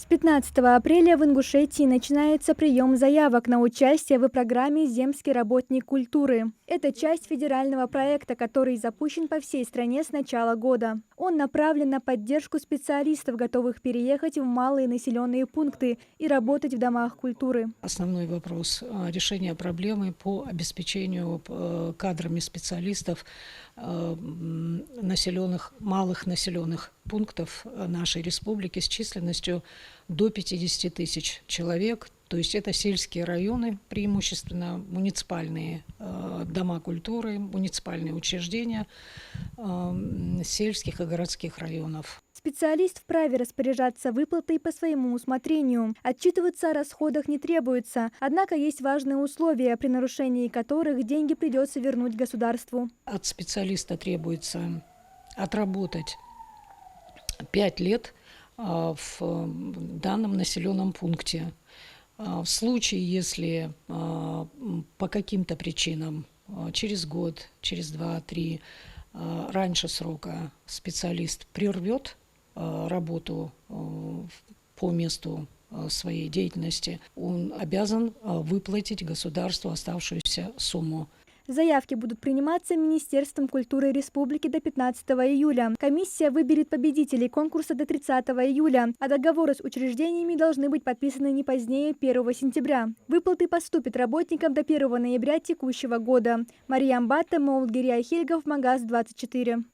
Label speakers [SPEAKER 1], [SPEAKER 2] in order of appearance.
[SPEAKER 1] С 15 апреля в Ингушетии начинается прием заявок на участие в программе «Земский работник культуры». Это часть федерального проекта, который запущен по всей стране с начала года. Он направлен на поддержку специалистов, готовых переехать в малые населенные пункты и работать в домах культуры.
[SPEAKER 2] Основной вопрос решения проблемы по обеспечению кадрами специалистов малых населенных пунктов нашей республики с численностью до 50 тысяч человек. То есть это сельские районы, преимущественно муниципальные дома культуры, муниципальные учреждения сельских и городских районов.
[SPEAKER 1] Специалист вправе распоряжаться выплатой по своему усмотрению. Отчитываться о расходах не требуется, однако есть важные условия, при нарушении которых деньги придется вернуть государству.
[SPEAKER 2] От специалиста требуется отработать 5 лет в данном населенном пункте. В случае, если по каким-то причинам через год, через 2-3, раньше срока специалист прервет работу по месту своей деятельности, он обязан выплатить государству оставшуюся сумму.
[SPEAKER 1] Заявки будут приниматься Министерством культуры Республики до 15 июля. Комиссия выберет победителей конкурса до 30 июля, а договоры с учреждениями должны быть подписаны не позднее 1 сентября. Выплаты поступят работникам до 1 ноября текущего года. Мария Амбата, Молдгирия Хильгов, Магаз 24.